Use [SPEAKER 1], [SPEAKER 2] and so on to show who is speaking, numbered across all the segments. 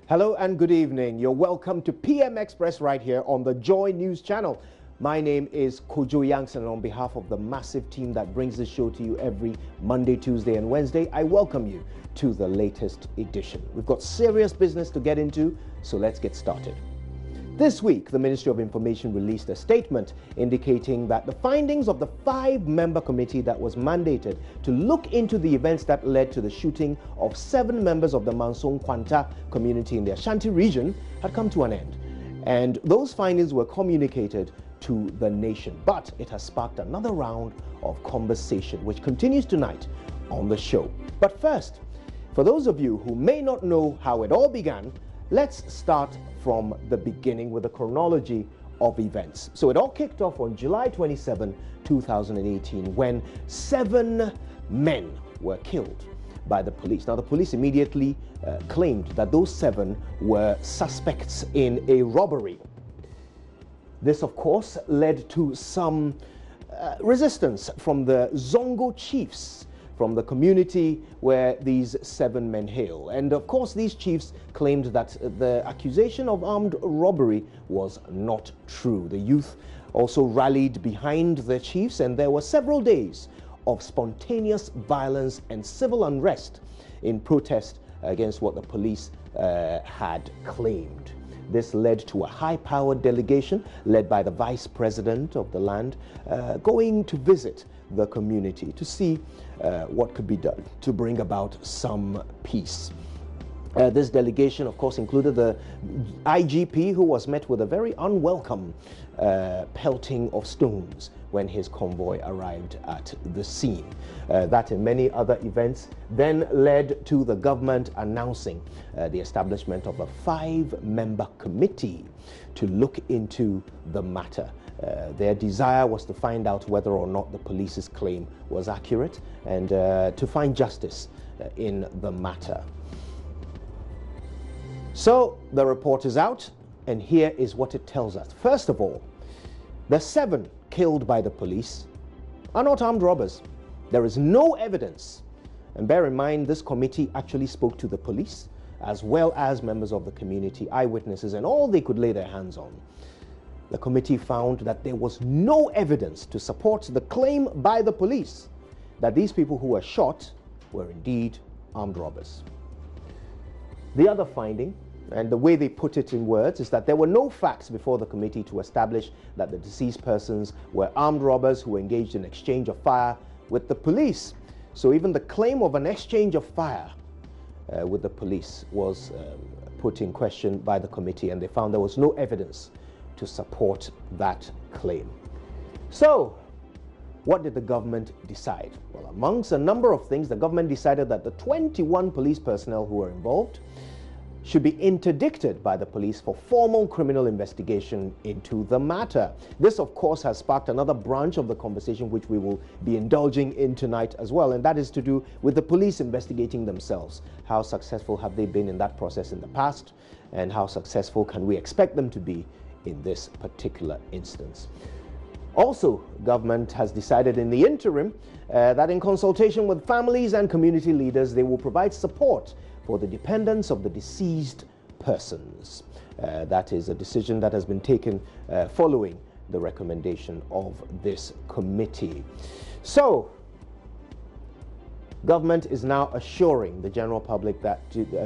[SPEAKER 1] Hello and good evening. You're welcome to PM Express right here on the Joy News channel. My name is Kojo Yanks, and on behalf of the massive team that brings this show to you every Monday, Tuesday and Wednesday, I welcome you to the latest edition. We've got serious business to get into, so let's get started. This week, the Ministry of Information released a statement indicating that the findings of the 5-member committee that was mandated to look into the events that led to the shooting of 7 members of the Manso-Nkwanta community in the Ashanti region had come to an end. And those findings were communicated to the nation. But it has sparked another round of conversation, which continues tonight on the show. But first, for those of you who may not know how it all began, let's start from the beginning with a chronology of events. So it all kicked off on July 27, 2018, when 7 men were killed by the police. Now, the police immediately claimed that those 7 were suspects in a robbery. This, of course, led to some resistance from the Zongo chiefs from the community where these 7 men hail. And of course, these chiefs claimed that the accusation of armed robbery was not true. The youth also rallied behind the chiefs, and there were several days of spontaneous violence and civil unrest in protest against what the police had claimed. This led to a high-powered delegation led by the vice president of the land going to visit the community to see what could be done to bring about some peace. This delegation, of course, included the IGP, who was met with a very unwelcome pelting of stones when his convoy arrived at the scene. That and many other events then led to the government announcing the establishment of a 5-member committee to look into the matter. Their desire was to find out whether or not the police's claim was accurate and to find justice in the matter. So the report is out, and here is what it tells us. First of all, the 7 killed by the police are not armed robbers. There is no evidence. And bear in mind, this committee actually spoke to the police as well as members of the community, eyewitnesses, and all they could lay their hands on. The committee found that there was no evidence to support the claim by the police that these people who were shot were indeed armed robbers. The other finding, and the way they put it in words, is that there were no facts before the committee to establish that the deceased persons were armed robbers who engaged in exchange of fire with the police. So even the claim of an exchange of fire with the police was put in question by the committee, and they found there was no evidence to support that claim. So, what did the government decide? Well, amongst a number of things, the government decided that the 21 police personnel who were involved should be interdicted by the police for formal criminal investigation into the matter. This, of course, has sparked another branch of the conversation which we will be indulging in tonight as well, and that is to do with the police investigating themselves. How successful have they been in that process in the past, and how successful can we expect them to be in this particular instance? Also, government has decided in the interim that in consultation with families and community leaders, they will provide support for the dependents of the deceased persons. That is a decision that has been taken following the recommendation of this committee. So, government is now assuring the general public that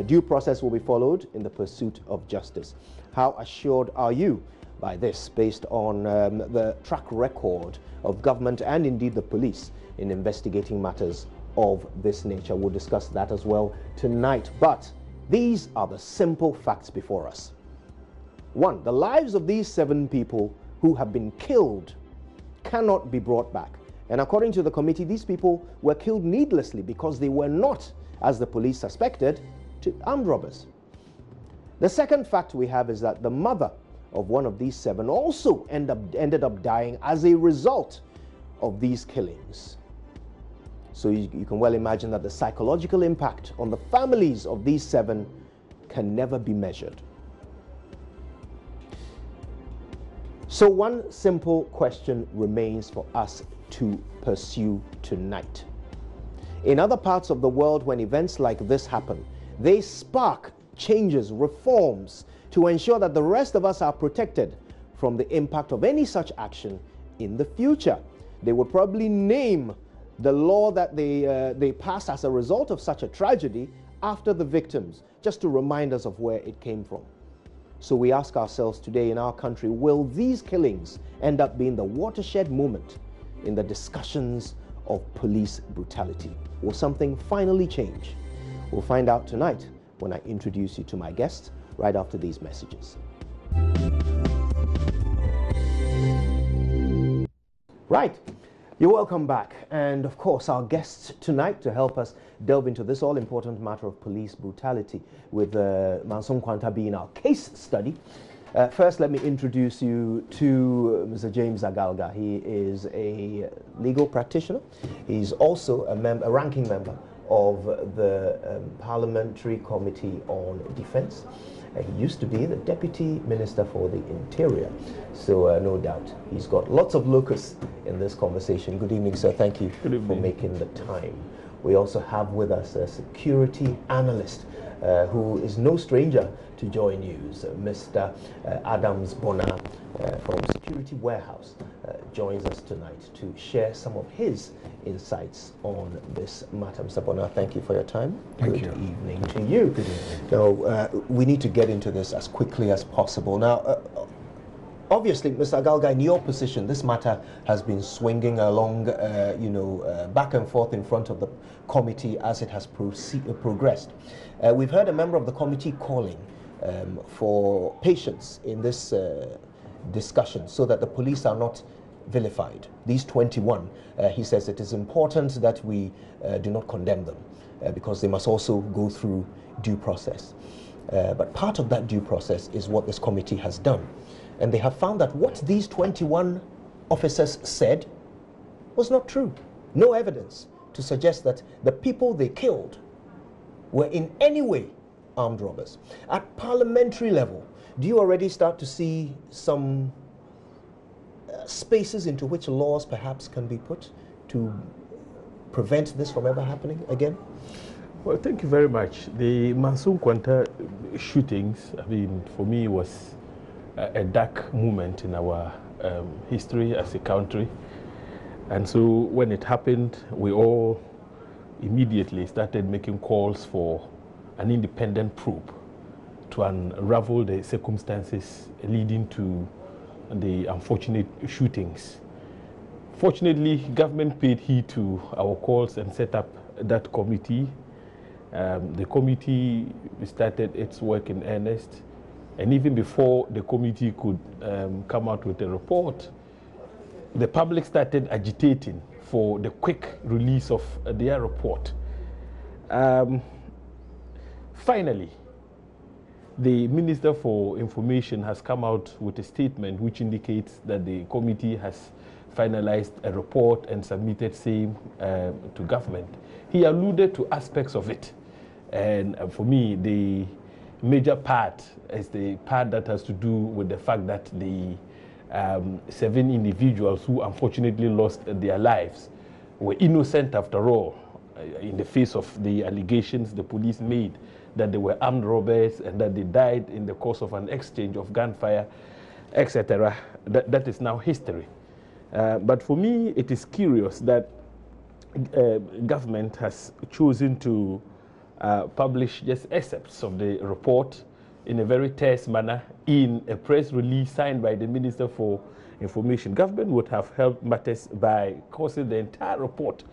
[SPEAKER 1] due process will be followed in the pursuit of justice. How assured are you by this, based on the track record of government and indeed the police in investigating matters of this nature? We'll discuss that as well tonight. But these are the simple facts before us. 1, the lives of these 7 people who have been killed cannot be brought back. And according to the committee, these people were killed needlessly because they were not, as the police suspected, armed robbers. The second fact we have is that the mother of one of these 7 also ended up dying as a result of these killings. So you can well imagine that the psychological impact on the families of these 7 can never be measured. So one simple question remains for us to pursue tonight. In other parts of the world, when events like this happen, they spark changes, reforms to ensure that the rest of us are protected from the impact of any such action in the future. They would probably name the law that they passed as a result of such a tragedy after the victims, just to remind us of where it came from. So we ask ourselves today in our country, will these killings end up being the watershed moment in the discussions of police brutality? Will something finally change? We'll find out tonight when I introduce you to my guests right after these messages. Right, you're welcome back. And of course, our guests tonight to help us delve into this all-important matter of police brutality, with Manso-Nkwanta being our case study. First, let me introduce you to Mr. James Agalga. He is a legal practitioner. He's also a ranking member of the Parliamentary Committee on Defense. He used to be the Deputy Minister for the Interior. So no doubt he's got lots of locus in this conversation. Good evening, sir. Thank you for making the time. We also have with us a security analyst who is no stranger to JoyNews, Mr. Adams Bona from Security Warehouse, joins us tonight to share some of his insights on this matter. Mr. Bona, thank you for your time. Good evening to you. Good evening. Now, we need to get into this as quickly as possible. Now, obviously, Mr. Agalga, in your position, this matter has been swinging along, back and forth in front of the committee as it has progressed. We've heard a member of the committee calling for patience in this discussion so that the police are not vilified. These 21, he says it is important that we do not condemn them because they must also go through due process. But part of that due process is what this committee has done. And they have found that what these 21 officers said was not true. No evidence to suggest that the people they killed were in any way armed robbers. At parliamentary level, do you already start to see some spaces into which laws perhaps can be put to prevent this from ever happening again?
[SPEAKER 2] Well, thank you very much. The Manso-Nkwanta shootings, I mean, for me was a dark moment in our history as a country. And so when it happened, we all immediately started making calls for an independent probe to unravel the circumstances leading to the unfortunate shootings. Fortunately, government paid heed to our calls and set up that committee. The committee started its work in earnest. And even before the committee could come out with a report, the public started agitating for the quick release of their report. Finally, the Minister for Information has come out with a statement which indicates that the committee has finalized a report and submitted same to government. He alluded to aspects of it. And for me, the major part is the part that has to do with the fact that the 7 individuals who unfortunately lost their lives were innocent after all, in the face of the allegations the police made that they were armed robbers and that they died in the course of an exchange of gunfire, etc. That is now history. But for me, it is curious that government has chosen to publish just excerpts of the report in a very terse manner in a press release signed by the Minister for Information. Government would have helped matters by causing the entire report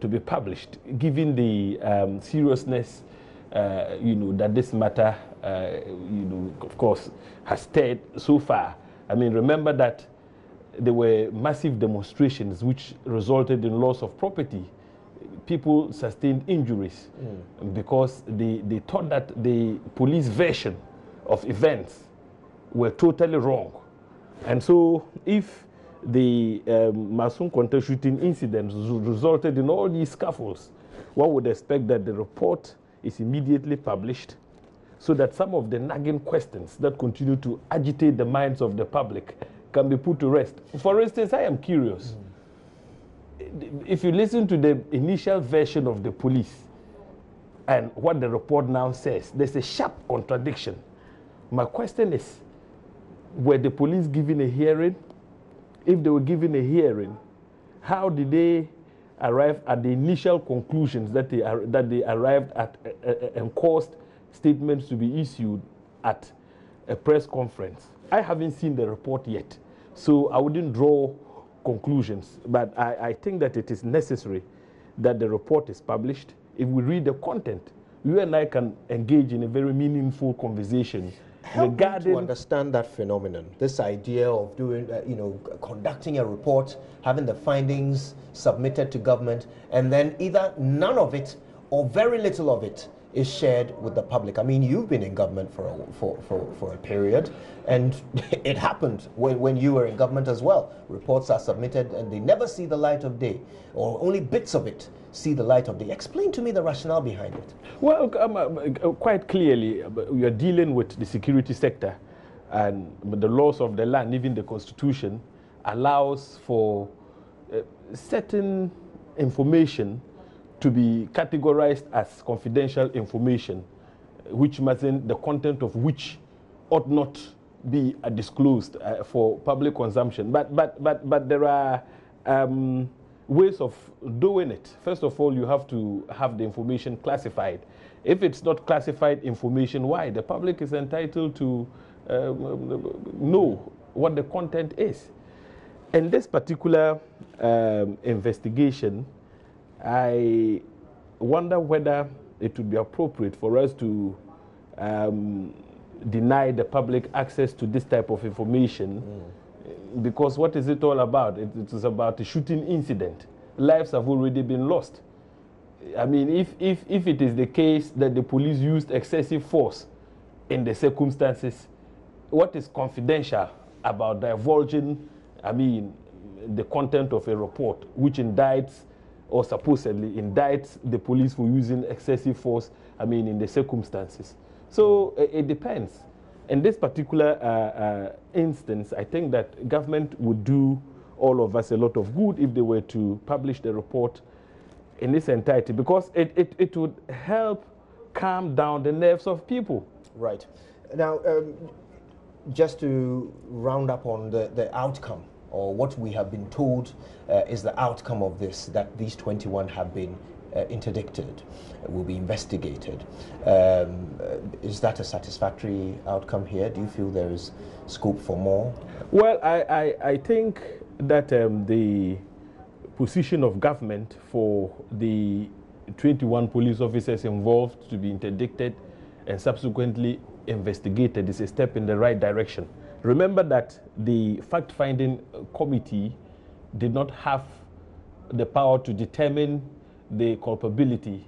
[SPEAKER 2] to be published, given the seriousness that this matter, of course, has stirred so far. I mean, remember that there were massive demonstrations which resulted in loss of property. People sustained injuries because they thought that the police version of events were totally wrong. And so if the Manso-Nkwanta shooting incident resulted in all these scuffles, one would expect that the report is immediately published so that some of the nagging questions that continue to agitate the minds of the public can be put to rest. For instance, I am curious. If you listen to the initial version of the police, and what the report now says, there's a sharp contradiction. My question is, were the police given a hearing? If they were given a hearing, how did they arrive at the initial conclusions that they arrived at and caused statements to be issued at a press conference? I haven't seen the report yet, so I wouldn't draw conclusions, but I think that it is necessary that the report is published. If we read the content, you and I can engage in a very meaningful conversation regarding
[SPEAKER 1] to understand that phenomenon, this idea of doing, conducting a report, having the findings submitted to government, and then either none of it or very little of it is shared with the public. I mean, you've been in government for a period, and it happened when you were in government as well. Reports are submitted and they never see the light of day, or only bits of it see the light of day. Explain to me the rationale behind it.
[SPEAKER 2] Well, quite clearly, we are dealing with the security sector, and the laws of the land, even the Constitution, allows for certain information to be categorized as confidential information, which mustn't, the content of which ought not be disclosed for public consumption. But there are ways of doing it. First of all, you have to have the information classified. If it's not classified information, why? The public is entitled to know what the content is. In this particular investigation, I wonder whether it would be appropriate for us to deny the public access to this type of information, because what is it all about? It is about a shooting incident. Lives have already been lost. I mean, if it is the case that the police used excessive force in the circumstances, what is confidential about divulging, the content of a report which indicts or supposedly indicts the police for using excessive force, in the circumstances? So it depends. In this particular instance, I think that government would do all of us a lot of good if they were to publish the report in its entirety, because it would help calm down the nerves of people.
[SPEAKER 1] Right. Now, just to round up on the outcome, or what we have been told is the outcome of this, that these 21 have been interdicted, will be investigated. Is that a satisfactory outcome here? Do you feel there is scope for more?
[SPEAKER 2] Well, I think that the position of government for the 21 police officers involved to be interdicted and subsequently investigated is a step in the right direction. Remember that the fact-finding committee did not have the power to determine the culpability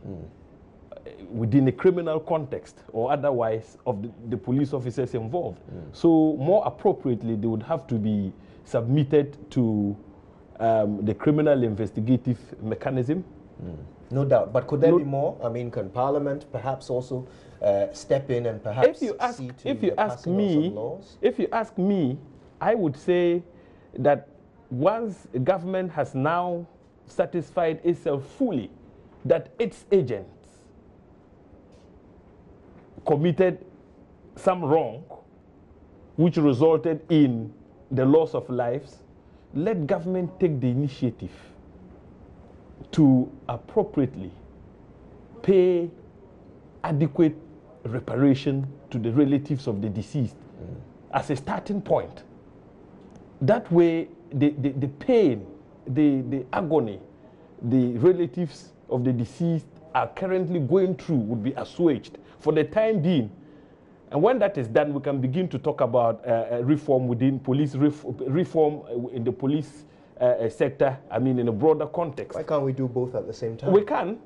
[SPEAKER 2] within a criminal context or otherwise of the police officers involved. So more appropriately, they would have to be submitted to the criminal investigative mechanism.
[SPEAKER 1] No doubt. But could there be more? Can Parliament perhaps also step in and perhaps
[SPEAKER 2] if you ask me, I would say that once the government has now satisfied itself fully that its agents committed some wrong which resulted in the loss of lives, let government take the initiative to appropriately pay adequate reparation to the relatives of the deceased as a starting point. That way, the pain, the agony the relatives of the deceased are currently going through would be assuaged for the time being. And when that is done, we can begin to talk about reform within police, reform in the police sector, in a broader context.
[SPEAKER 1] Why can't we do both at the same time?
[SPEAKER 2] We can.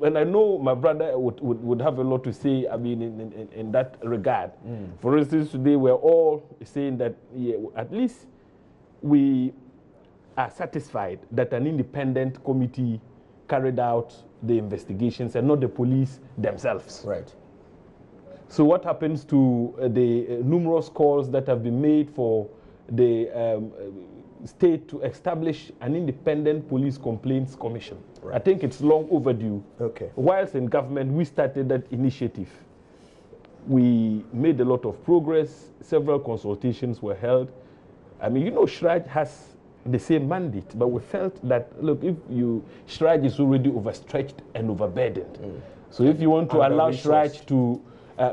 [SPEAKER 2] And I know my brother would have a lot to say, in that regard. For instance, today we're all saying that at least we are satisfied that an independent committee carried out the investigations and not the police themselves.
[SPEAKER 1] Right.
[SPEAKER 2] So what happens to the numerous calls that have been made for the state to establish an independent police complaints commission.
[SPEAKER 1] Right.
[SPEAKER 2] I think it's long overdue.
[SPEAKER 1] Okay.
[SPEAKER 2] Whilst in government, we started that initiative. We made a lot of progress. Several consultations were held. I mean, you know, Shraj has the same mandate, but we felt that, look, if Shraj is already overstretched and overburdened. So if you want to allow Shraj to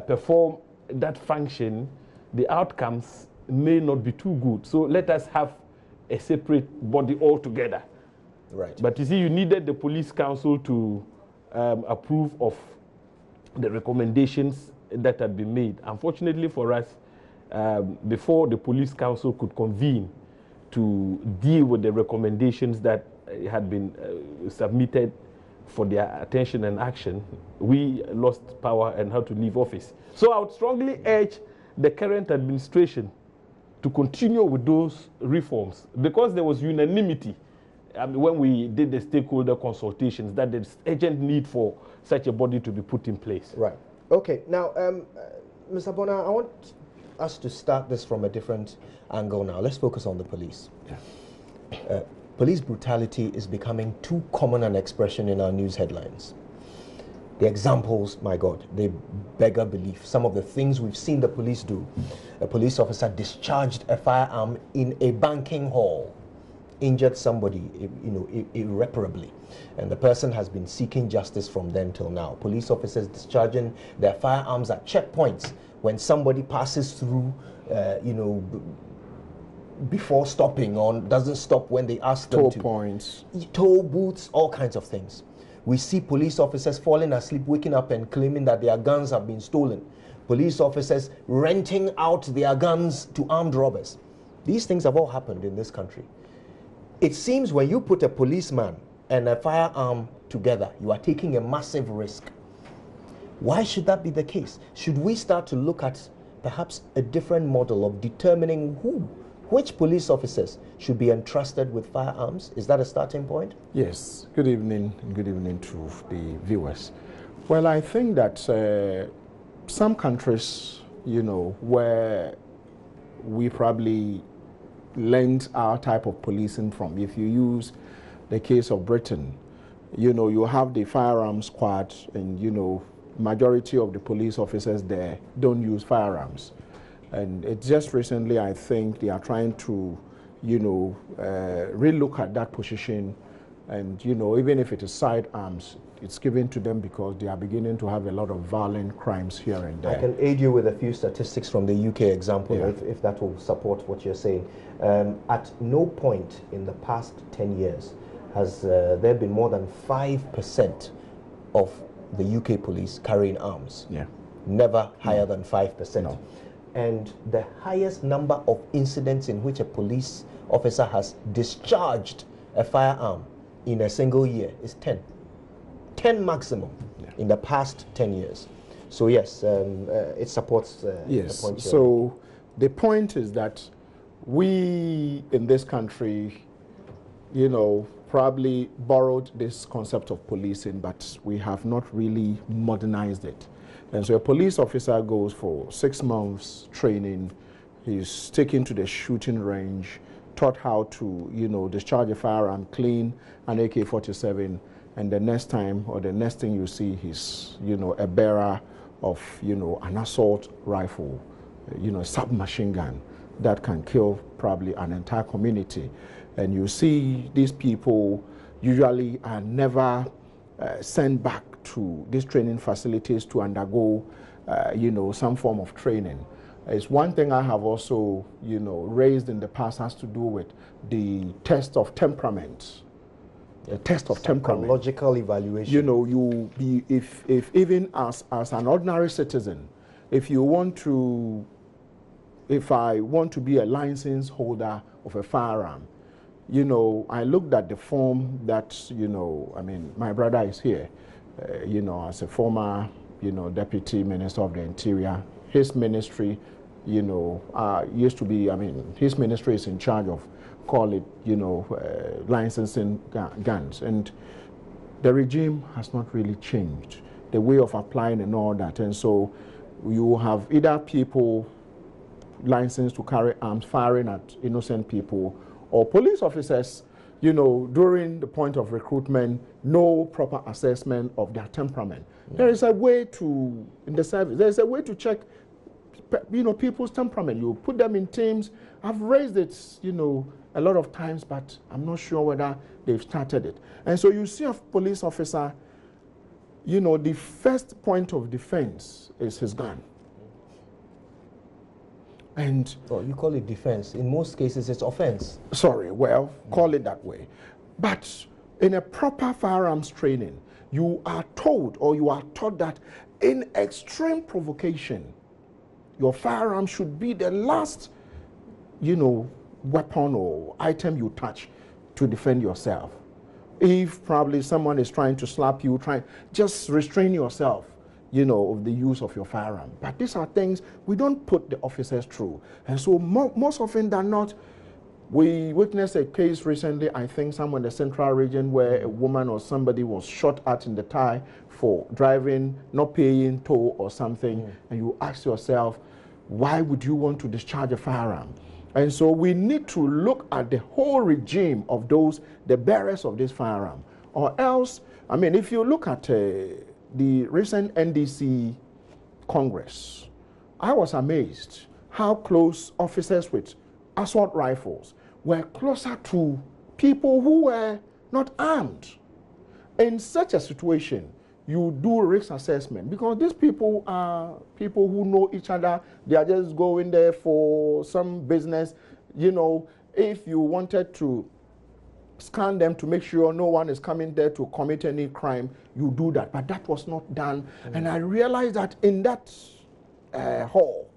[SPEAKER 2] perform that function, the outcomes may not be too good. So let us have a separate body altogether.
[SPEAKER 1] Right.
[SPEAKER 2] But you see, you needed the police council to approve of the recommendations that had been made. Unfortunately for us, before the police council could convene to deal with the recommendations that had been submitted for their attention and action, we lost power and had to leave office. So I would strongly urge the current administration to continue with those reforms, because there was unanimity when we did the stakeholder consultations that there's urgent need for such a body to be put in place.
[SPEAKER 1] Right. Okay. Now, Mr. Bona, I want us to start this from a different angle now. Let's focus on the police. Yeah. Police brutality is becoming too common an expression in our news headlines. The examples, my God, they beggar belief. Some of the things we've seen the police do. A police officer discharged a firearm in a banking hall, injured somebody, irreparably, and the person has been seeking justice from then till now. Police officers discharging their firearms at checkpoints when somebody passes through, before stopping, or doesn't stop when they ask them to.
[SPEAKER 3] Toll points.
[SPEAKER 1] Toll booths, all kinds of things. We see police officers falling asleep, waking up and claiming that their guns have been stolen. Police officers renting out their guns to armed robbers. These things have all happened in this country. It seems when you put a policeman and a firearm together, you are taking a massive risk. Why should that be the case? Should we start to look at perhaps a different model of determining which police officers should be entrusted with firearms? Is that a starting point?
[SPEAKER 3] Yes. Good evening, and good evening to the viewers. Well, I think that some countries, where we probably learned our type of policing from. If you use the case of Britain, you have the firearm squad, and majority of the police officers there don't use firearms. And it's just recently, I think, they are trying to, relook at that position. And, even if it is sidearms, it's given to them because they are beginning to have a lot of violent crimes here and there.
[SPEAKER 1] I can aid you with a few statistics from the UK example, yeah, if that will support what you're saying. At no point in the past 10 years has there been more than 5% of the UK police carrying arms.
[SPEAKER 3] Yeah.
[SPEAKER 1] Never higher than 5%.
[SPEAKER 3] No.
[SPEAKER 1] And the highest number of incidents in which a police officer has discharged a firearm in a single year is 10. 10 maximum, yeah, in the past 10 years. So yes, it supports
[SPEAKER 3] yes.
[SPEAKER 1] the point.
[SPEAKER 3] So the point is that we in this country, probably borrowed this concept of policing, but we have not really modernized it. And so a police officer goes for 6 months training. He's taken to the shooting range, taught how to, discharge a firearm, clean an AK-47, and the next time or the next thing you see, he's, a bearer of, an assault rifle, a submachine gun that can kill probably an entire community. And you see these people usually are never sent back to these training facilities to undergo, some form of training. It's one thing I have also, raised in the past has to do with the test of temperament. The test of temperament.
[SPEAKER 1] Psychological evaluation.
[SPEAKER 3] If even as an ordinary citizen, if I want to be a license holder of a firearm, I looked at the form that, my brother is here, as a former, Deputy Minister of the Interior. His ministry, used to be, his ministry is in charge of, call it, licensing guns. And the regime has not really changed, the way of applying and all that. And so you have either people licensed to carry arms firing at innocent people, or police officers, you know, during the point of recruitment, no proper assessment of their temperament. There is a way to, in the service, there is a way to check, you know, people's temperament. You put them in teams. I've raised it, you know, a lot of times, but I'm not sure whether they've started it. And so you see a police officer, you know, the first point of defense is his gun. And
[SPEAKER 1] well, you call it defense. In most cases, it's offense.
[SPEAKER 3] Sorry, well, call it that way. But in a proper firearms training, you are told or you are taught that in extreme provocation, your firearm should be the last, you know, weapon or item you touch to defend yourself. If probably someone is trying to slap you, just restrain yourself, you know, of the use of your firearm. But these are things we don't put the officers through. And so most often than not, we witnessed a case recently, I think somewhere in the central region, where a woman or somebody was shot at in the thigh for driving, not paying toll or something, and you ask yourself, why would you want to discharge a firearm? And so we need to look at the whole regime of those, the bearers of this firearm. Or else, I mean, if you look at the recent NDC Congress, I was amazed how close officers with assault rifles were closer to people who were not armed. In such a situation, you do risk assessment, because these people are people who know each other. They are just going there for some business. You know, if you wanted to scan them to make sure no one is coming there to commit any crime, you do that. But that was not done. And I realized that in that hall,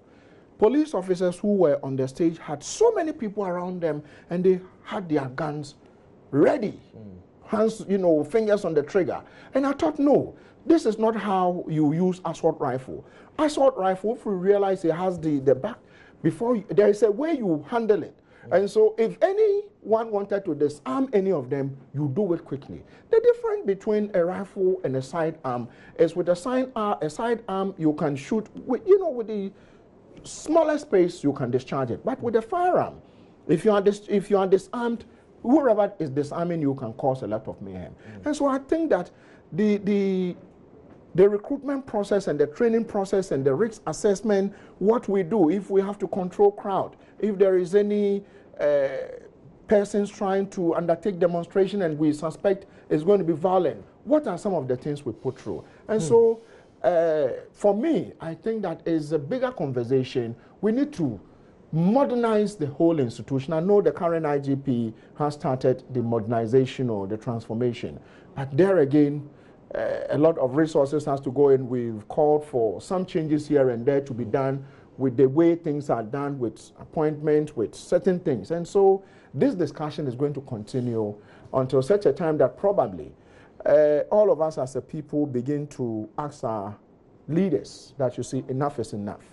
[SPEAKER 3] police officers who were on the stage had so many people around them, and they had their guns ready. Hands, you know, fingers on the trigger. And I thought, no, this is not how you use assault rifle. Assault rifle, if we realize it has the back, there is a way you handle it. And so if anyone wanted to disarm any of them, you do it quickly. The difference between a rifle and a sidearm is with a sidearm you can shoot with, you know, with the smaller space you can discharge it. But with a firearm, if you are disarmed, whoever is disarming you can cause a lot of mayhem. And so I think that the recruitment process and the training process and the risk assessment, what we do if we have to control crowd, if there is any persons trying to undertake demonstration and we suspect is going to be violent, what are some of the things we put through? And so for me, I think that is a bigger conversation. We need to modernize the whole institution. I know the current IGP has started the modernization or the transformation, but there again, a lot of resources has to go in. We've called for some changes here and there to be done with the way things are done, with appointment, with certain things. And so this discussion is going to continue until such a time that probably all of us as a people begin to ask our leaders that, you see, enough is enough.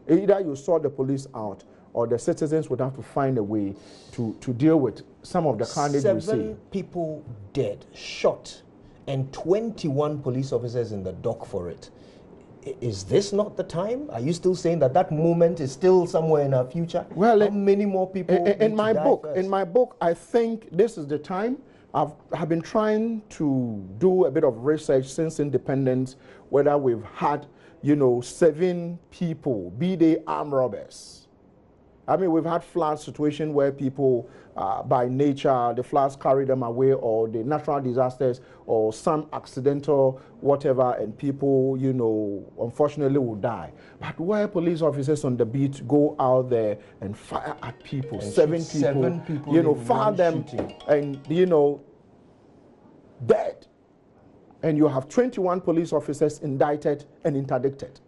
[SPEAKER 3] Either you sort the police out, or the citizens would have to find a way to deal with some of the carnage we see.
[SPEAKER 1] 7 people dead, shot, and 21 police officers in the dock for it. Is this not the time? Are you still saying that that moment is still somewhere in our future?
[SPEAKER 3] Well,
[SPEAKER 1] how many more people
[SPEAKER 3] in my book, I think this is the time. I've been trying to do a bit of research since independence, whether we've had, you know, 7 people, be they armed robbers. I mean, we've had flood situation where people, by nature, the floods carry them away, or the natural disasters, or some accidental whatever, and people, you know, unfortunately will die. But where police officers on the beat go out there and fire at people, and 7 people, you know, fire them, and, you know, dead. And you have 21 police officers indicted and interdicted.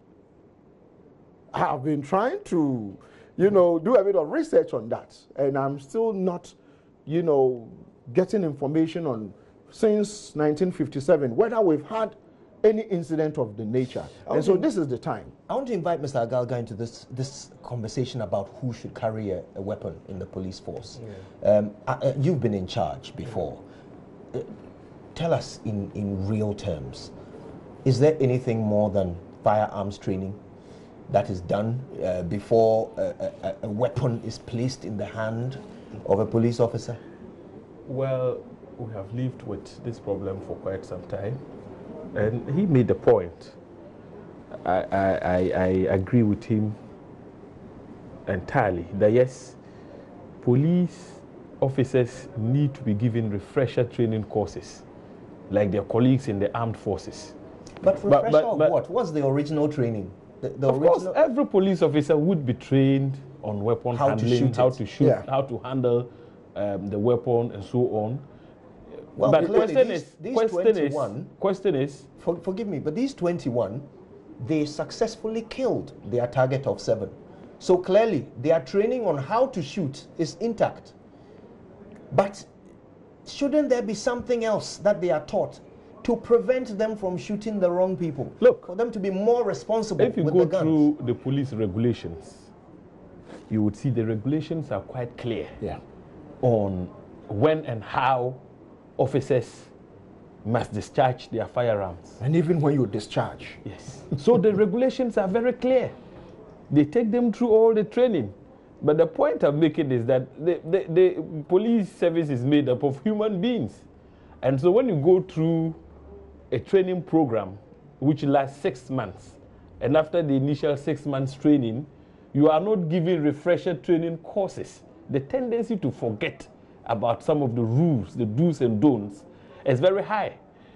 [SPEAKER 3] I've been trying to, you know, do a bit of research on that, and I'm still not, you know, getting information on, since 1957, whether we've had any incident of the nature. And so this is the time.
[SPEAKER 1] I want to invite Mr. Agalga into this conversation about who should carry a weapon in the police force. You've been in charge before. Tell us in real terms, is there anything more than firearms training that is done before a weapon is placed in the hand of a police officer?
[SPEAKER 2] Well, we have lived with this problem for quite some time, and he made the point. I agree with him entirely that yes, police officers need to be given refresher training courses like their colleagues in the armed forces.
[SPEAKER 1] But refresher of what? What's the original training?
[SPEAKER 2] Of course, every police officer would be trained on weapon handling, how to shoot, how to handle the weapon, and so on.
[SPEAKER 1] Well,
[SPEAKER 2] but
[SPEAKER 1] clearly,
[SPEAKER 2] question is,
[SPEAKER 1] forgive me, but these 21, they successfully killed their target of 7. So clearly, their training on how to shoot is intact. But shouldn't there be something else that they are taught to prevent them from shooting the wrong people?
[SPEAKER 2] Look,
[SPEAKER 1] for them to be more responsible with the guns.
[SPEAKER 2] If you go through the police regulations, you would see the regulations are quite clear on when and how officers must discharge their firearms.
[SPEAKER 3] And even when you discharge.
[SPEAKER 2] Yes. So the regulations are very clear. They take them through all the training. But the point I'm making is that the police service is made up of human beings. And so when you go through a training program which lasts 6 months, and after the initial 6 months training, you are not given refresher training courses, the tendency to forget about some of the rules, the do's and don'ts, is very high,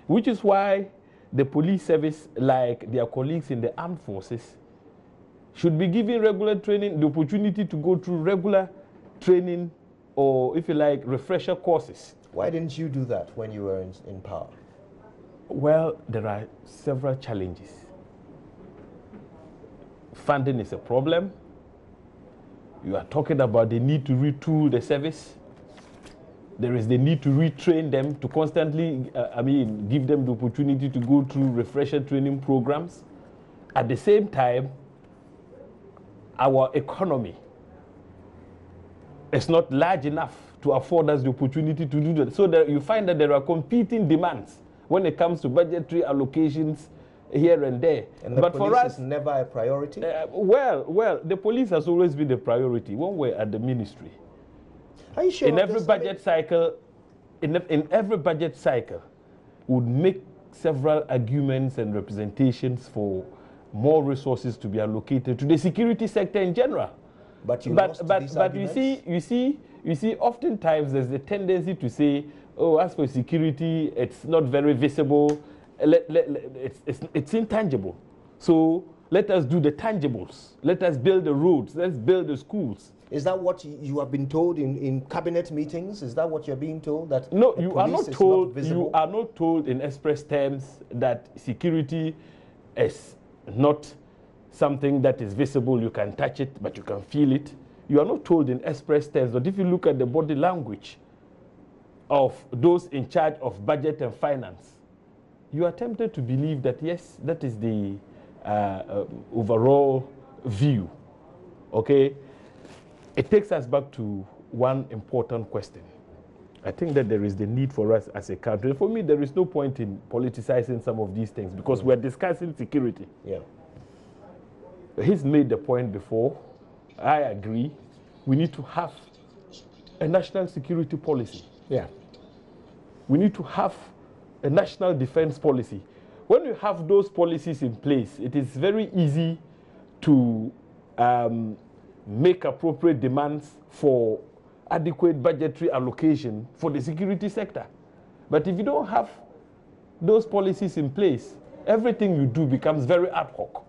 [SPEAKER 2] which is why the police service, like their colleagues in the armed forces, should be given regular training, the opportunity to go through regular training, or if you like, refresher courses.
[SPEAKER 1] Why didn't you do that when you were in power?
[SPEAKER 2] Well, there are several challenges. Funding is a problem. You are talking about the need to retool the service. There is the need to retrain them, to constantly, give them the opportunity to go through refresher training programs. At the same time, our economy is not large enough to afford us the opportunity to do that. So that you find that there are competing demands when it comes to budgetary allocations here and there.
[SPEAKER 1] And the police is never a priority?
[SPEAKER 2] Well, the police has always been a priority when we're at the ministry.
[SPEAKER 1] Are you sure?
[SPEAKER 2] In every budget cycle, in every budget cycle, would make several arguments and representations for more resources to be allocated to the security sector in general.
[SPEAKER 1] But
[SPEAKER 2] you see, oftentimes there's the tendency to say, oh, as for security, it's not very visible. It's intangible. So let us do the tangibles. Let us build the roads. Let's build the schools.
[SPEAKER 1] Is that what you have been told in cabinet meetings? Is that what you're being told? That
[SPEAKER 2] no, you are not told. You are not told in express terms that security is not something that is visible. You can touch it, but you can feel it. You are not told in express terms. But if you look at the body language of those in charge of budget and finance, you are tempted to believe that yes, that is the overall view. Okay. It takes us back to one important question. I think that there is the need for us as a country. For me, there is no point in politicizing some of these things because we're discussing security.
[SPEAKER 1] Yeah.
[SPEAKER 2] He's made the point before. I agree. We need to have a national security policy.
[SPEAKER 3] Yeah.
[SPEAKER 2] We need to have a national defense policy. When you have those policies in place, it is very easy to make appropriate demands for adequate budgetary allocation for the security sector. But if you don't have those policies in place, everything you do becomes very ad hoc.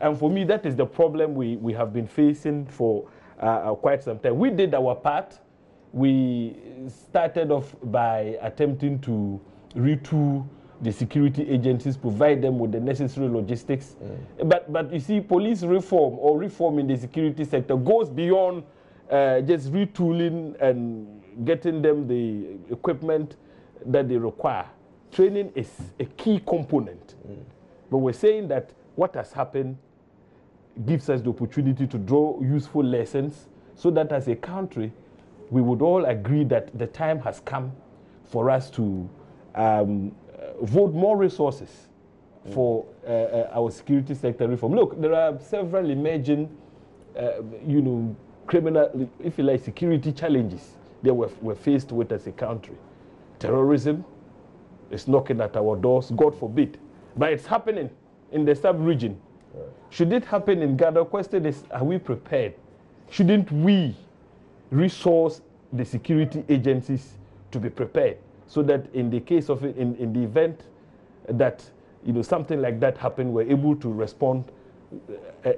[SPEAKER 2] And for me, that is the problem we have been facing for quite some time. We did our part. We started off by attempting to retool the security agencies, provide them with the necessary logistics. But you see, police reform or reform in the security sector goes beyond just retooling and getting them the equipment that they require. Training is a key component. But we're saying that what has happened gives us the opportunity to draw useful lessons so that as a country, we would all agree that the time has come for us to vote more resources for our security sector reform. Look, there are several emerging, criminal, if you like, security challenges we're faced with as a country. Terrorism is knocking at our doors, God forbid. But it's happening in the sub-region. Right. Should it happen in Ghana? The question is, are we prepared? Shouldn't we resource the security agencies to be prepared so that in the case of it, in the event that something like that happened, we're able to respond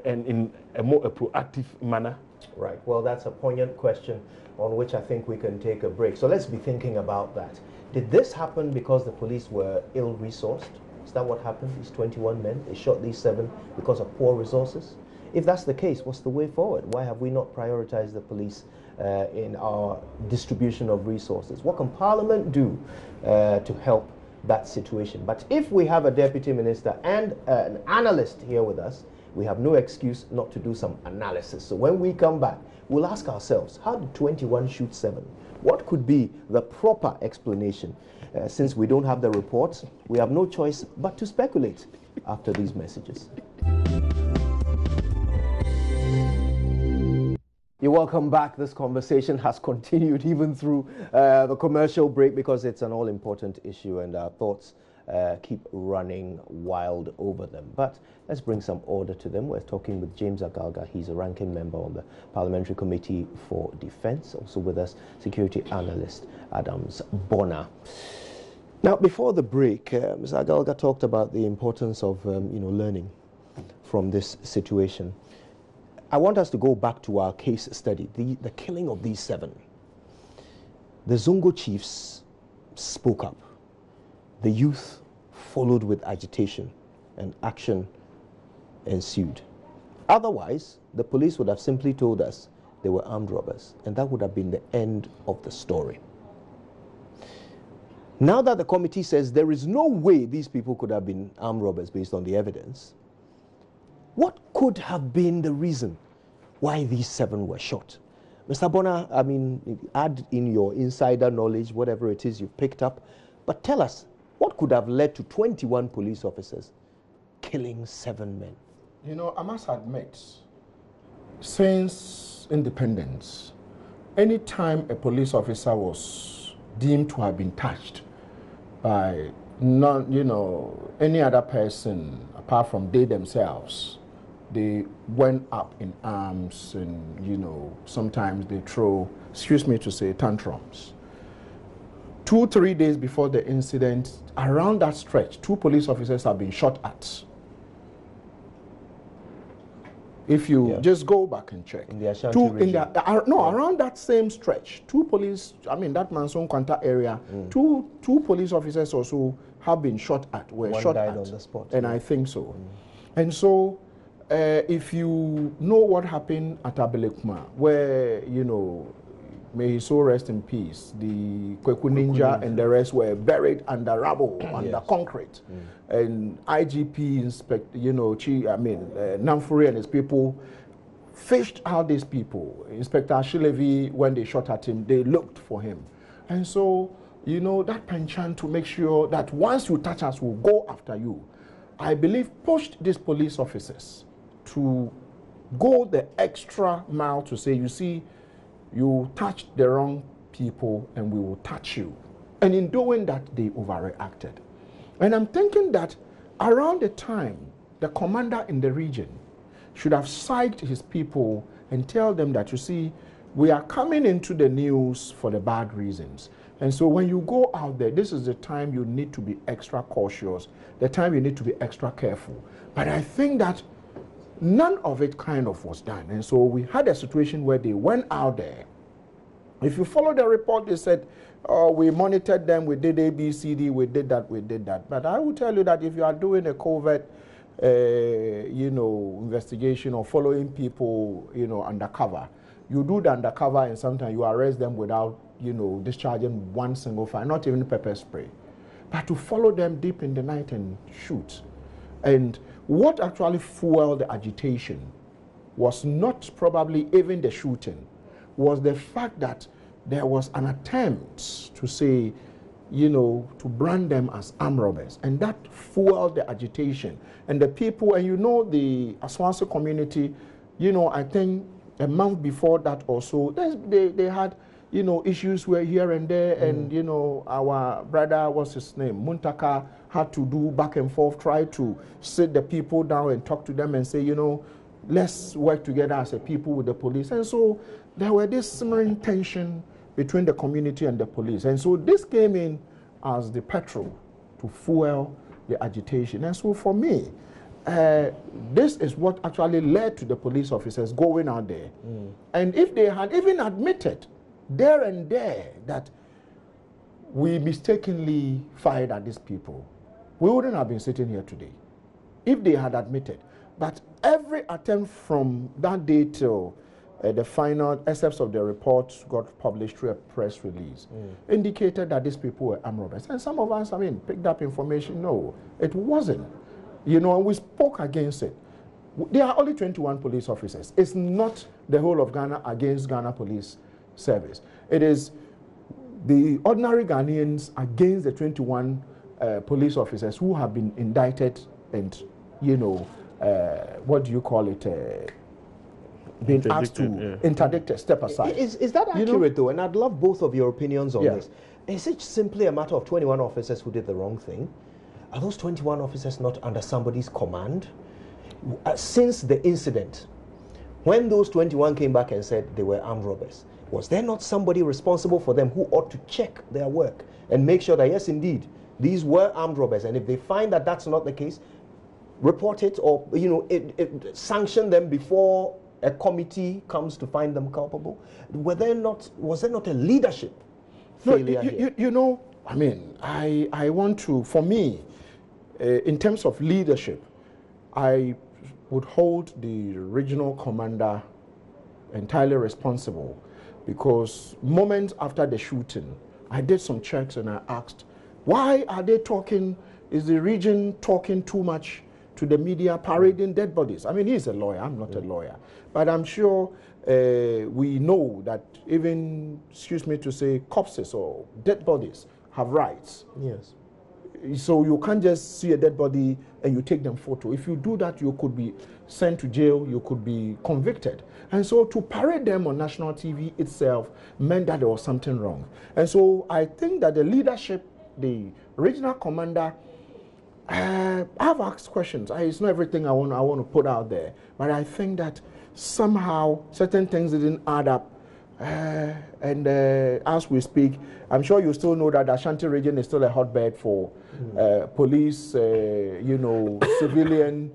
[SPEAKER 2] and in a more proactive manner?
[SPEAKER 1] Right. Well, that's a poignant question on which I think we can take a break. So let's be thinking about that. Did this happen because the police were ill-resourced? Is that what happened? These 21 men, they shot these 7 because of poor resources? If that's the case, what's the way forward? Why have we not prioritized the police in our distribution of resources? What can Parliament do to help that situation? But if we have a deputy minister and an analyst here with us, we have no excuse not to do some analysis. So when we come back, we'll ask ourselves, how did 21 shoot 7? What could be the proper explanation? Since we don't have the reports, we have no choice but to speculate after these messages. You're welcome back. This conversation has continued even through the commercial break because it's an all-important issue and our thoughts keep running wild over them. But let's bring some order to them. We're talking with James Agalga. He's a ranking member on the Parliamentary Committee for Defence. Also with us, security analyst Adams Bonner. Now, before the break, Mr. Agalga talked about the importance of learning from this situation. I want us to go back to our case study, the killing of these 7. The Zongo chiefs spoke up. The youth followed with agitation, and action ensued. Otherwise, the police would have simply told us they were armed robbers, and that would have been the end of the story. Now that the committee says there is no way these people could have been armed robbers based on the evidence, what could have been the reason why these 7 were shot? Mr. Bonner, I mean, add in your insider knowledge, whatever it is you've picked up, but tell us, what could have led to 21 police officers killing 7 men?
[SPEAKER 3] I must admit, since independence, any time a police officer was deemed to have been touched by any other person apart from they themselves, they went up in arms and, sometimes they throw, excuse me to say, tantrums. 2-3 days before the incident, around that stretch, 2 police officers have been shot at. If you just go back and check.
[SPEAKER 1] In the Ashanti region.
[SPEAKER 3] Around that same stretch, 2 police, that Manso-Nkwanta area, two police officers also have been shot at,
[SPEAKER 1] One died on the spot.
[SPEAKER 3] And I think so. And so, if you know what happened at Agalga, where, may his soul rest in peace, the Kweku Ninja and the rest were buried under rubble, under concrete. And IGP, Namfuri and his people fished out these people. Inspector Shilevi, when they shot at him, they looked for him. And so, that penchant to make sure that once you touch us, we'll go after you, I believe pushed these police officers to go the extra mile to say, you see, you touched the wrong people and we will touch you. And in doing that, they overreacted. And I'm thinking that around the time, the commander in the region should have psyched his people and tell them that, you see, we are coming into the news for the bad reasons. And so when you go out there, this is the time you need to be extra cautious, the time you need to be extra careful. But I think that none of it kind of was done. And so we had a situation where they went out there. If you follow the report, they said, oh, we monitored them, we did A, B, C, D, we did that, we did that. But I will tell you that if you are doing a covert, investigation or following people, undercover, you do the undercover and sometimes you arrest them without, discharging one single fire, not even pepper spray. But to follow them deep in the night and shoot. And what actually fueled the agitation was not probably even the shooting, was the fact that there was an attempt to say, to brand them as armed robbers. And that fueled the agitation. And the people, and the Aswanso community, I think a month before that or so, they had you know, issues were here and there, and you know, our brother, what's his name, Muntaka, had to do back and forth, try to sit the people down and talk to them and say, you know, let's work together as a people with the police. And so there were this simmering tension between the community and the police. And so this came in as the petrol to fuel the agitation. And so for me, this is what actually led to the police officers going out there. And if they had even admitted there and there that we mistakenly fired at these people, we wouldn't have been sitting here today if they had admitted. But every attempt from that day till the final excerpts of the report got published through a press release indicated that these people were armed robbers. And some of us, I mean, picked up information. No, it wasn't. You know, and we spoke against it. There are only 21 police officers. It's not the whole of Ghana against Ghana Police Service. It is the ordinary Ghanaians against the 21 police officers who have been indicted and, you know, what do you call it? Being asked to interdicted, step aside.
[SPEAKER 1] Is that accurate, though? And I'd love both of your opinions on this. Is it simply a matter of 21 officers who did the wrong thing? Are those 21 officers not under somebody's command? Since the incident, when those 21 came back and said they were armed robbers, was there not somebody responsible for them who ought to check their work and make sure that, yes, indeed, these were armed robbers? And if they find that that's not the case, report it, or, you know, sanction them before a committee comes to find them culpable? Was there not a leadership failure here?
[SPEAKER 3] You know, I mean, I want to, for me, in terms of leadership, I would hold the regional commander entirely responsible, because moments after the shooting, I did some checks and I asked, why are they talking, is the region talking too much to the media, parading dead bodies? I mean, he's a lawyer, I'm not a lawyer. But I'm sure we know that even, excuse me to say, corpses or dead bodies have rights.
[SPEAKER 1] Yes.
[SPEAKER 3] So you can't just see a dead body and you take them photo. If you do that, you could be sent to jail, you could be convicted. And so to parade them on national TV itself meant that there was something wrong. And so I think that the leadership, the regional commander, I've asked questions. It's not everything I want to put out there, but I think that somehow certain things didn't add up. And as we speak, I'm sure you still know that the Ashanti region is still a hotbed for police, you know, civilian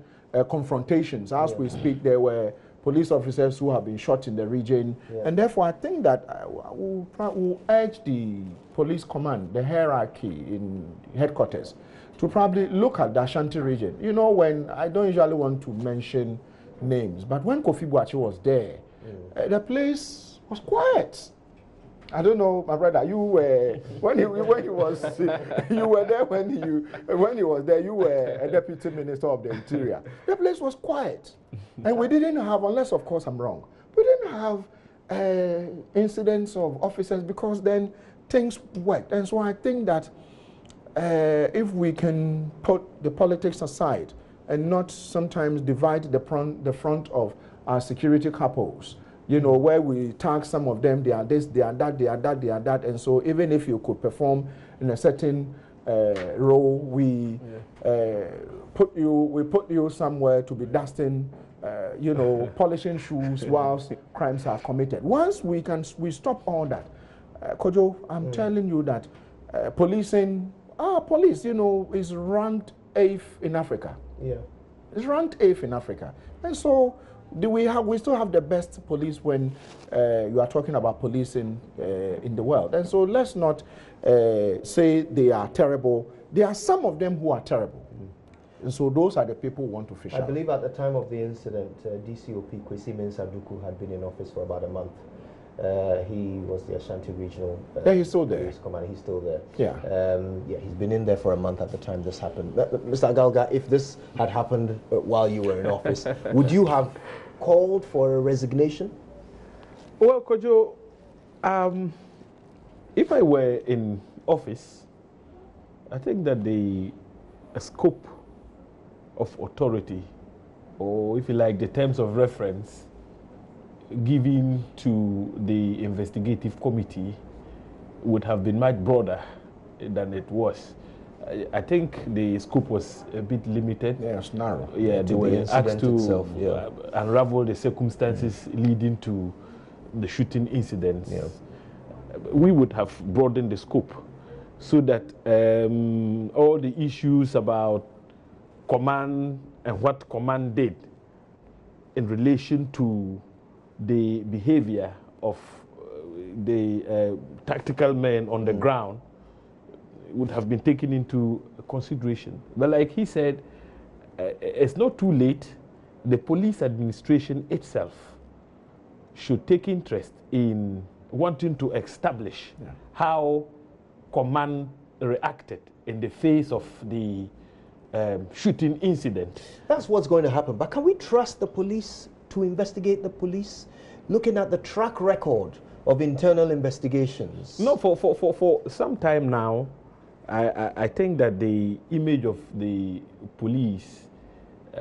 [SPEAKER 3] confrontations. As we speak, there were police officers who have been shot in the region. And therefore, I think that we'll urge the police command, the hierarchy in headquarters, to probably look at the Ashanti region. You know, when I don't usually want to mention names, but when Kofi Boakye was there, the place was quiet. I don't know, my brother. You were when he was you were there when he was there. You were a deputy minister of the interior. The place was quiet, and we didn't have, unless of course I'm wrong, we didn't have incidents of officers, because then things worked. And so I think that if we can put the politics aside and not sometimes divide the front of our security couples, you know, where we tag some of them, they are this, they are that, they are that, they are that. And so even if you could perform in a certain role, we put you somewhere to be dusting, you know, polishing shoes whilst crimes are committed. Once we stop all that, Kojo, I'm telling you that policing, police, you know, is ranked 8th in Africa.
[SPEAKER 1] Yeah.
[SPEAKER 3] It's ranked 8th in Africa. And so we still have the best police when you are talking about policing in the world. And so let's not say they are terrible. There are some of them who are terrible. And so those are the people who want to fish out.
[SPEAKER 1] I believe at the time of the incident, DCOP Kwesi Mensah-Duku had been in office for about a month. He was the Ashanti Regional
[SPEAKER 3] he's still there.
[SPEAKER 1] Police Commander. He's still there.
[SPEAKER 3] Yeah.
[SPEAKER 1] He's been in there for a month at the time this happened. Mr. Agalga, if this had happened while you were in office, would you have called for a resignation?
[SPEAKER 2] Well, Kojo, if I were in office, I think that the scope of authority, or if you like, the terms of reference, given to the investigative committee would have been much broader than it was. I think the scope was a bit limited.
[SPEAKER 3] Yeah, it's narrow.
[SPEAKER 2] Yeah, they were asked to unravel the circumstances leading to the shooting incidents.
[SPEAKER 1] Yeah.
[SPEAKER 2] We would have broadened the scope so that all the issues about command and what command did in relation to the behavior of the tactical men on the ground would have been taken into consideration. But like he said, it's not too late. The police administration itself should take interest in wanting to establish how command reacted in the face of the shooting incident.
[SPEAKER 1] That's what's going to happen. But can we trust the police to investigate the police? Looking at the track record of internal investigations.
[SPEAKER 2] No, for some time now, I think that the image of the police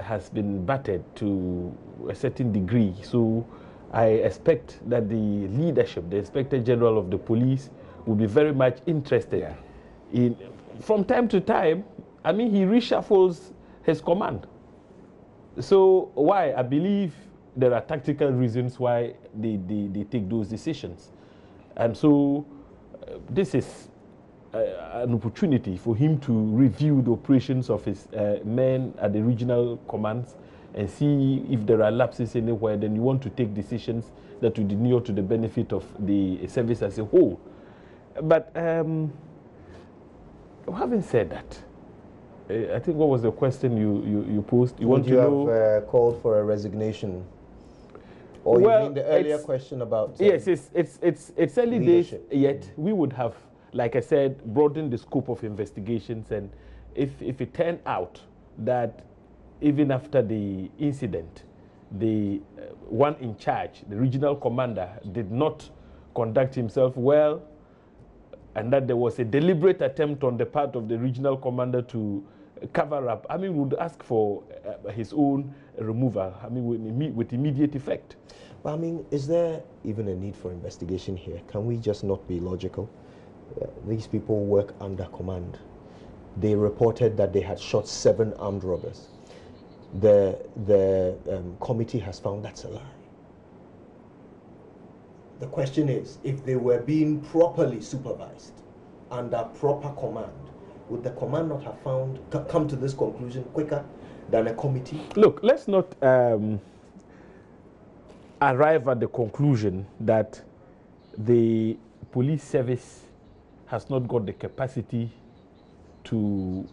[SPEAKER 2] has been battered to a certain degree. So I expect that the leadership, the Inspector General of the police, will be very much interested in, from time to time, I mean, he reshuffles his command. So why? I believe there are tactical reasons why they take those decisions. And so this is an opportunity for him to review the operations of his men at the regional commands and see if there are lapses anywhere. Then you want to take decisions that would inure to the benefit of the service as a whole. But having said that, I think what was the question you posed?
[SPEAKER 1] Would you have called for a resignation? Or you mean the earlier question about
[SPEAKER 2] yes, it's early
[SPEAKER 1] leadership.
[SPEAKER 2] days yet. We would have, like I said, broadened the scope of investigations, and if it turned out that even after the incident, the one in charge, the regional commander, did not conduct himself well, and that there was a deliberate attempt on the part of the regional commander to cover up, I mean, we would ask for his own removal, I mean, with immediate effect.
[SPEAKER 1] But I mean, is there even a need for investigation here? Can we just not be logical? These people work under command. They reported that they had shot 7 armed robbers. The committee has found that's a lie. The question is, if they were being properly supervised under proper command, would the command not have come to this conclusion quicker than a committee?
[SPEAKER 2] Look, let's not arrive at the conclusion that the police service has not got the capacity to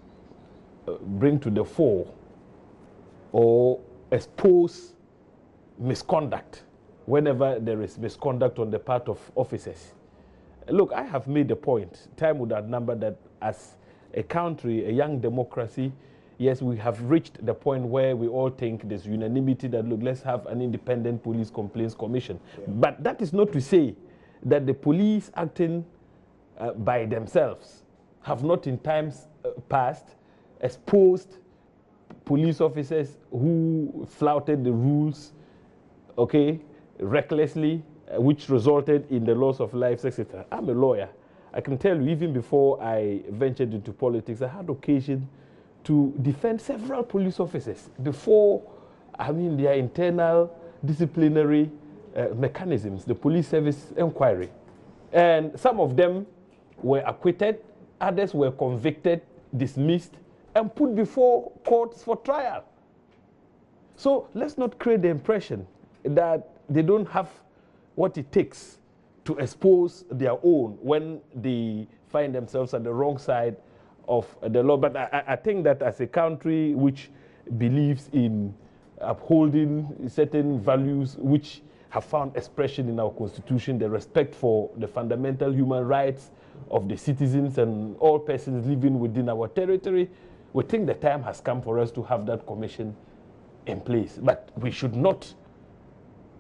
[SPEAKER 2] bring to the fore or expose misconduct whenever there is misconduct on the part of officers. Look, I have made the point, time would outnumber, that as a country, a young democracy, yes, we have reached the point where we all think there's unanimity that, look, let's have an independent police complaints commission. Yeah. But that is not to say that the police acting by themselves have not in times past exposed police officers who flouted the rules, okay, recklessly, which resulted in the loss of lives, etc. I'm a lawyer. I can tell you, even before I ventured into politics, I had occasion to defend several police officers before, I mean, their internal disciplinary mechanisms, the police service inquiry. And some of them were acquitted, others were convicted, dismissed, and put before courts for trial. So let's not create the impression that they don't have what it takes to expose their own when they find themselves on the wrong side of the law. But I think that as a country which believes in upholding certain values which have found expression in our constitution, the respect for the fundamental human rights of the citizens and all persons living within our territory, we think the time has come for us to have that commission in place. But we should not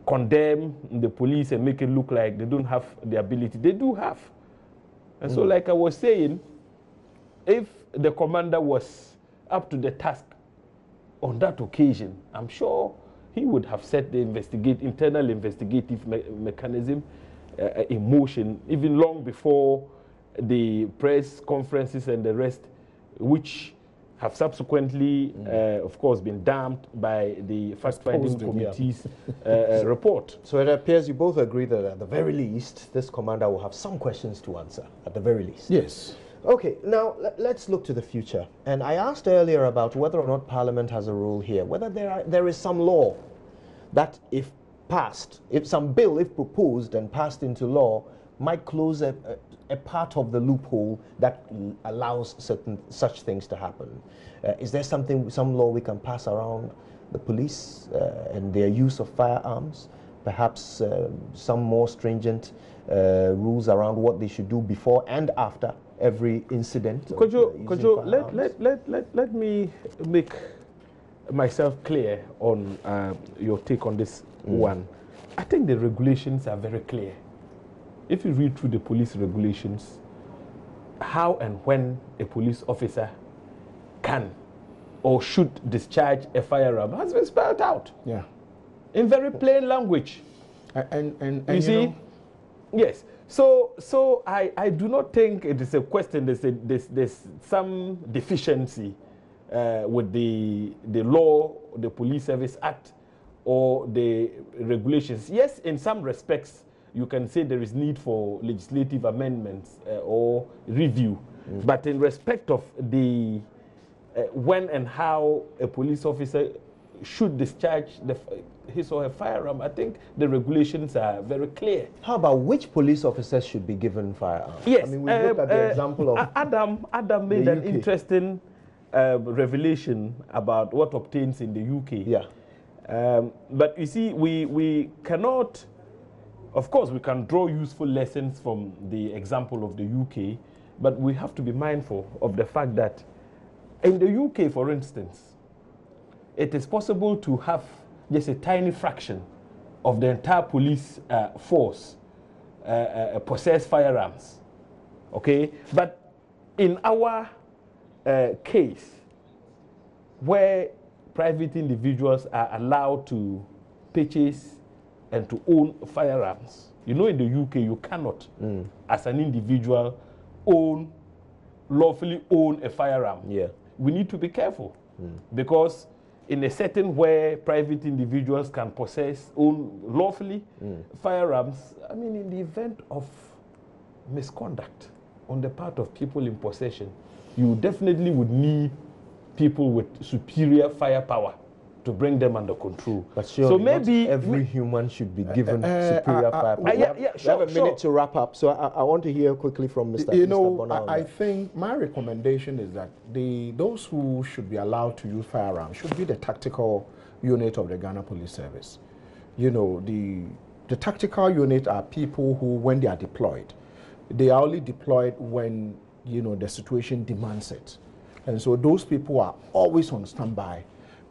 [SPEAKER 2] condemn the police and make it look like they don't have the ability. They do have. And so, like I was saying, if the commander was up to the task on that occasion, I'm sure he would have set the internal investigative mechanism in motion even long before the press conferences and the rest, which have subsequently, of course, been damped by the fact-finding committee's report.
[SPEAKER 1] So it appears you both agree that at the very least, this commander will have some questions to answer, at the very least.
[SPEAKER 3] Yes.
[SPEAKER 1] Okay, now let's look to the future. And I asked earlier about whether or not Parliament has a role here, whether there is some law that if passed, if some bill, if proposed and passed into law, might close a part of the loophole that allows such things to happen. Is there some law we can pass around the police and their use of firearms? Perhaps some more stringent rules around what they should do before and after every incident?
[SPEAKER 2] Could you let me make myself clear on your take on this one. I think the regulations are very clear. If you read through the police regulations, how and when a police officer can or should discharge a firearm has been spelled out.
[SPEAKER 3] Yeah.
[SPEAKER 2] In very plain language.
[SPEAKER 3] And
[SPEAKER 2] you see? Yes. So I do not think it is a question. There's some deficiency with the law, the Police Service Act, or the regulations. Yes, in some respects, you can say there is need for legislative amendments or review. But in respect of the when and how a police officer should discharge his or her firearm, I think the regulations are very clear.
[SPEAKER 1] How about which police officers should be given firearms?
[SPEAKER 2] Yes.
[SPEAKER 1] I mean, we looked at the example of
[SPEAKER 2] Adam made an interesting revelation about what obtains in the UK.
[SPEAKER 1] Yeah.
[SPEAKER 2] But you see, we cannot, of course, we can draw useful lessons from the example of the UK, but we have to be mindful of the fact that in the UK, for instance, it is possible to have just a tiny fraction of the entire police force possess firearms. Okay? But in our case, where private individuals are allowed to purchase and to own firearms, you know, in the UK, you cannot, as an individual, lawfully own a firearm.
[SPEAKER 1] Yeah.
[SPEAKER 2] We need to be careful because in a setting where private individuals can own lawfully firearms, I mean, in the event of misconduct on the part of people in possession, you definitely would need people with superior firepower to bring them under control.
[SPEAKER 1] But surely so maybe every human should be given superior firepower. We have a minute to wrap up, so I want to hear quickly from Mr.
[SPEAKER 3] You know, I think my recommendation is that those who should be allowed to use firearms should be the tactical unit of the Ghana Police Service. You know, the tactical unit are people who, when they are deployed, they are only deployed when, you know, the situation demands it. And so those people are always on standby.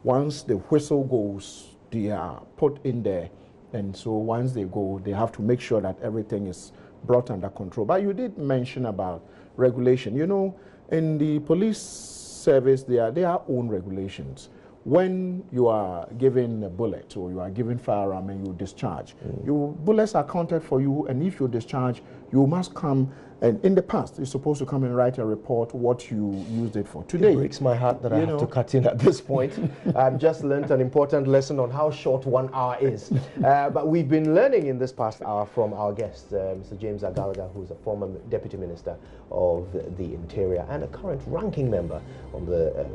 [SPEAKER 3] Once the whistle goes, they are put in there. And so once they go, they have to make sure that everything is brought under control. But you did mention about regulation. You know, in the police service, there are own regulations. When you are given a bullet or you are given firearm and you discharge, your bullets are counted for you, and if you discharge, you must come. And in the past, you're supposed to come and write a report what you used it for. Today,
[SPEAKER 1] it breaks my heart that I have to cut in at this point. I've just learned an important lesson on how short 1 hour is. But we've been learning in this past hour from our guest, Mr. James Agalga, who's a former Deputy Minister of the Interior and a current ranking member on the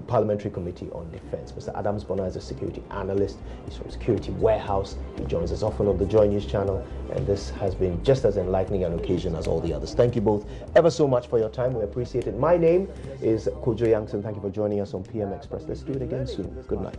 [SPEAKER 1] Parliamentary Committee on Defense. Mr. Adams Bonner is a security analyst. He's from Security Warehouse. He joins us often on the JoyNews channel, and this has been just as enlightening an occasion as all the others. Thank you both ever so much for your time. We appreciate it. My name is Kojo Yangson. Thank you for joining us on PM Express. Let's do it again soon. Good night.